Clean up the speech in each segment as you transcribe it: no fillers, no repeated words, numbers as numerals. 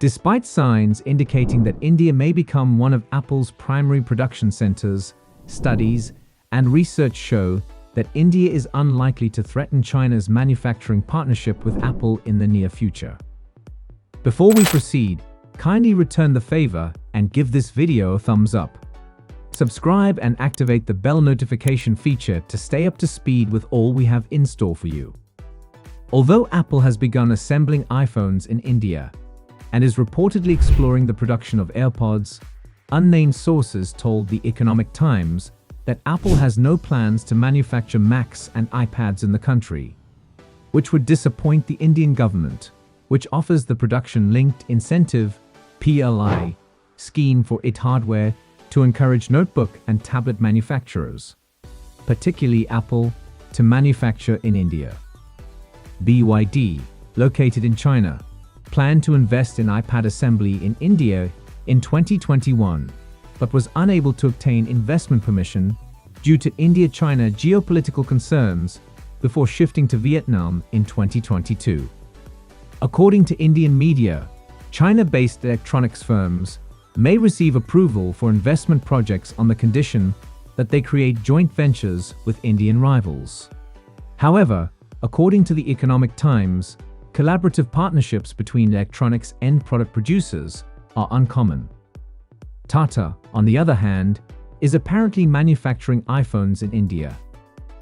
Despite signs indicating that India may become one of Apple's primary production centers, studies and research show that India is unlikely to threaten China's manufacturing partnership with Apple in the near future. Before we proceed, kindly return the favor and give this video a thumbs up. Subscribe and activate the bell notification feature to stay up to speed with all we have in store for you. Although Apple has begun assembling iPhones in India and is reportedly exploring the production of AirPods, unnamed sources told The Economic Times that Apple has no plans to manufacture Macs and iPads in the country, which would disappoint the Indian government, which offers the production-linked incentive (PLI) scheme for its hardware to encourage notebook and tablet manufacturers, particularly Apple, to manufacture in India. BYD, located in China, planned to invest in iPad assembly in India in 2021, but was unable to obtain investment permission due to India-China geopolitical concerns before shifting to Vietnam in 2022. According to Indian media, China-based electronics firms may receive approval for investment projects on the condition that they create joint ventures with Indian rivals. However, according to The Economic Times, collaborative partnerships between electronics end product producers are uncommon. Tata, on the other hand, is apparently manufacturing iPhones in India,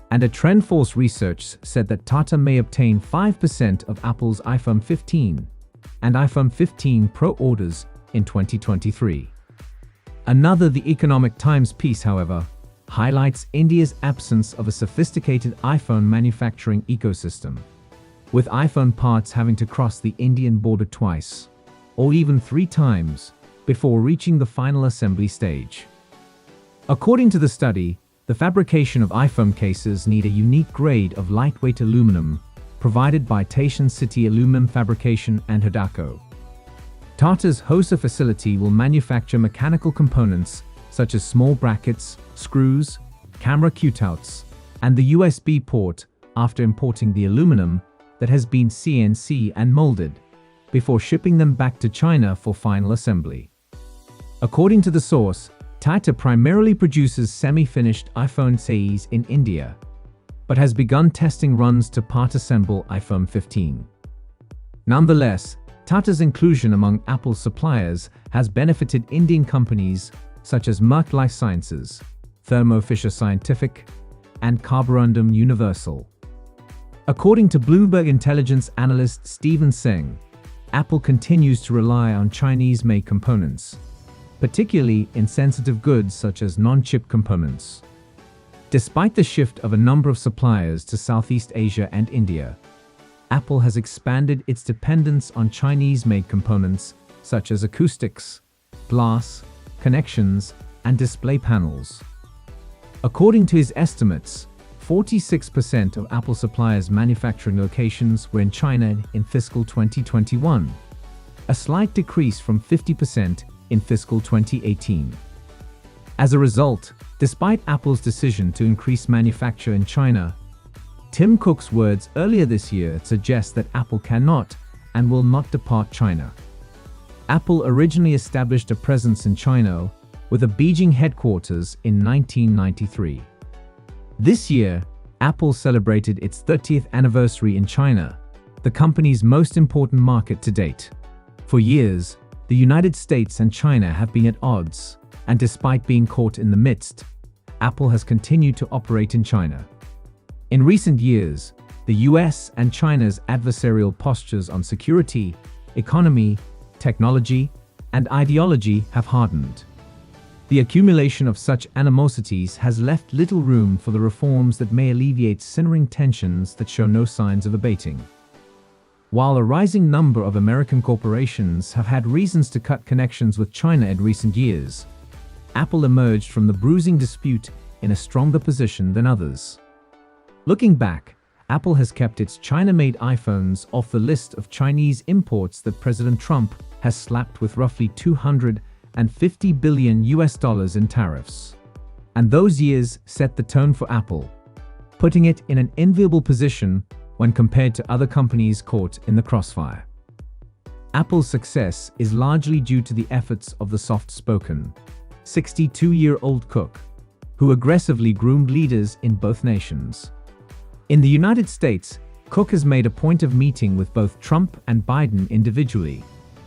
and a TrendForce research said that Tata may obtain 5% of Apple's iPhone 15 and iPhone 15 Pro orders in 2023. Another The Economic Times piece, however, highlights India's absence of a sophisticated iPhone manufacturing ecosystem, with iPhone parts having to cross the Indian border twice, or even 3 times, before reaching the final assembly stage. According to the study, the fabrication of iPhone cases need a unique grade of lightweight aluminum provided by Taishan City Aluminum Fabrication and Hidako. Tata's Hosa facility will manufacture mechanical components such as small brackets, screws, camera cutouts, and the USB port after importing the aluminum that has been CNC and molded, before shipping them back to China for final assembly. According to the source, Tata primarily produces semi-finished iPhone SEs in India, but has begun testing runs to part-assemble iPhone 15. Nonetheless, Tata's inclusion among Apple's suppliers has benefited Indian companies such as Merck Life Sciences, Thermo Fisher Scientific, and Carborundum Universal. According to Bloomberg intelligence analyst Stephen Singh, Apple continues to rely on Chinese-made components, particularly in sensitive goods such as non-chip components. Despite the shift of a number of suppliers to Southeast Asia and India, Apple has expanded its dependence on Chinese-made components such as acoustics, glass, connections, and display panels. According to his estimates, 46% of Apple suppliers' manufacturing locations were in China in fiscal 2021, a slight decrease from 50% in fiscal 2018. As a result, despite Apple's decision to increase manufacture in China, Tim Cook's words earlier this year suggest that Apple cannot and will not depart China. Apple originally established a presence in China with a Beijing headquarters in 1993. This year, Apple celebrated its 30th anniversary in China, the company's most important market to date. For years, the United States and China have been at odds, and despite being caught in the midst, Apple has continued to operate in China. In recent years, the US and China's adversarial postures on security, economy, technology, and ideology have hardened. The accumulation of such animosities has left little room for the reforms that may alleviate simmering tensions that show no signs of abating. While a rising number of American corporations have had reasons to cut connections with China in recent years, Apple emerged from the bruising dispute in a stronger position than others. Looking back, Apple has kept its China-made iPhones off the list of Chinese imports that President Trump has slapped with roughly $250 billion in tariffs. And those years set the tone for Apple, putting it in an enviable position when compared to other companies caught in the crossfire. Apple's success is largely due to the efforts of the soft-spoken, 62-year-old Cook, who aggressively groomed leaders in both nations. In the United States, Cook has made a point of meeting with both Trump and Biden individually,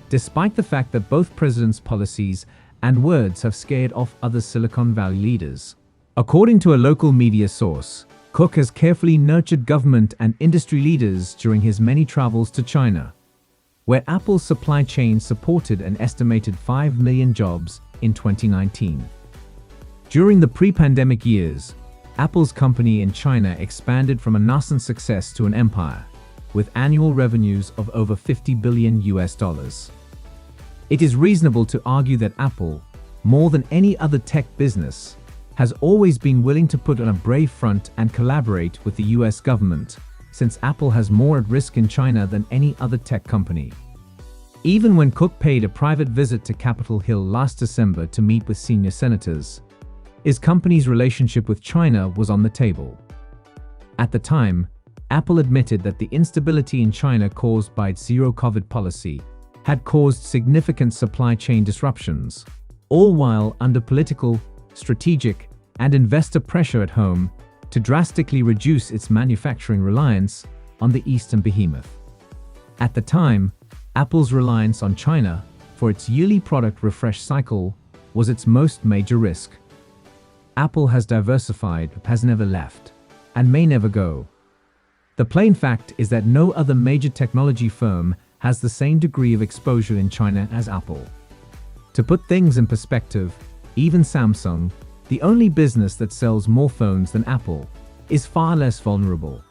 despite the fact that both presidents' policies and words have scared off other Silicon Valley leaders. According to a local media source, Cook has carefully nurtured government and industry leaders during his many travels to China, where Apple's supply chain supported an estimated 5 million jobs in 2019. During the pre-pandemic years, Apple's company in China expanded from a nascent success to an empire, with annual revenues of over $50 billion. It is reasonable to argue that Apple, more than any other tech business, has always been willing to put on a brave front and collaborate with the US government, since Apple has more at risk in China than any other tech company. Even when Cook paid a private visit to Capitol Hill last December to meet with senior senators, his company's relationship with China was on the table. At the time, Apple admitted that the instability in China caused by its zero-COVID policy had caused significant supply chain disruptions, all while under political, strategic, and investor pressure at home to drastically reduce its manufacturing reliance on the Eastern behemoth. At the time, Apple's reliance on China for its yearly product refresh cycle was its most major risk. Apple has diversified, has never left, and may never go. The plain fact is that no other major technology firm has the same degree of exposure in China as Apple. To put things in perspective, even Samsung, the only business that sells more phones than Apple, is far less vulnerable.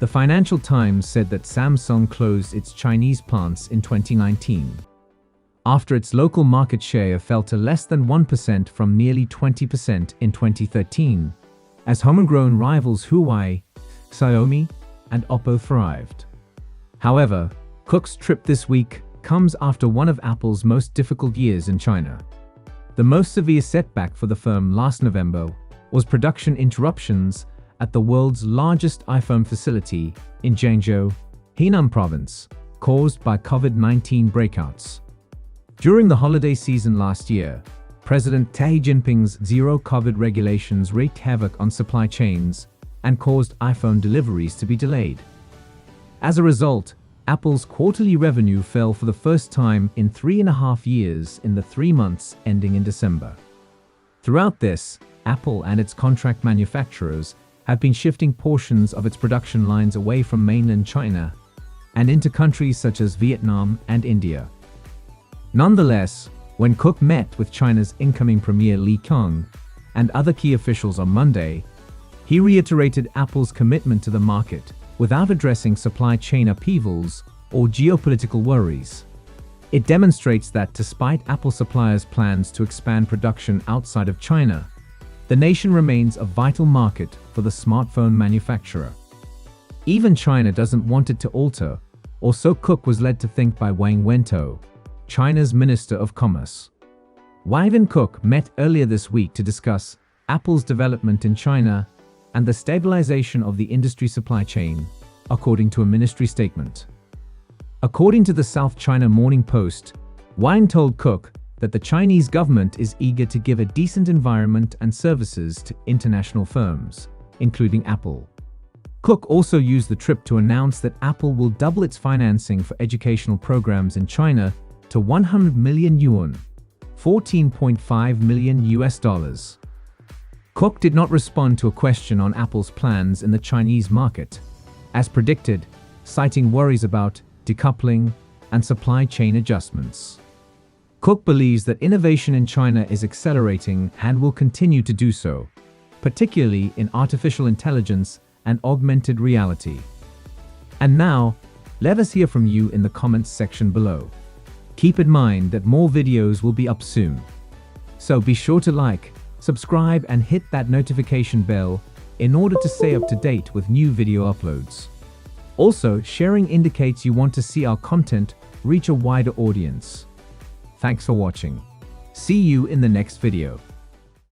The Financial Times said that Samsung closed its Chinese plants in 2019, after its local market share fell to less than 1% from nearly 20% in 2013, as homegrown rivals Huawei, Xiaomi, and Oppo thrived. However, Cook's trip this week comes after one of Apple's most difficult years in China. The most severe setback for the firm last November was production interruptions at the world's largest iPhone facility in Zhengzhou, Henan province, caused by COVID-19 breakouts. During the holiday season last year, President Xi Jinping's zero-COVID regulations wreaked havoc on supply chains and caused iPhone deliveries to be delayed. As a result, Apple's quarterly revenue fell for the first time in 3.5 years in the 3 months ending in December. Throughout this, Apple and its contract manufacturers have been shifting portions of its production lines away from mainland China and into countries such as Vietnam and India. Nonetheless, when Cook met with China's incoming Premier Li Qiang and other key officials on Monday, he reiterated Apple's commitment to the market without addressing supply chain upheavals or geopolitical worries. It demonstrates that despite Apple suppliers' plans to expand production outside of China, the nation remains a vital market for the smartphone manufacturer. Even China doesn't want it to alter, or so Cook was led to think by Wang Wentao, China's Minister of Commerce. Wang and Cook met earlier this week to discuss Apple's development in China and the stabilization of the industry supply chain, according to a ministry statement. According to the South China Morning Post, Wang told Cook that the Chinese government is eager to give a decent environment and services to international firms, including Apple. Cook also used the trip to announce that Apple will double its financing for educational programs in China to 100 million yuan, $14.5 million. Cook did not respond to a question on Apple's plans in the Chinese market, as predicted, citing worries about decoupling and supply chain adjustments. Cook believes that innovation in China is accelerating and will continue to do so, particularly in artificial intelligence and augmented reality. And now, let us hear from you in the comments section below. Keep in mind that more videos will be up soon. So be sure to like, subscribe and hit that notification bell in order to stay up to date with new video uploads. Also, sharing indicates you want to see our content reach a wider audience. Thanks for watching. See you in the next video.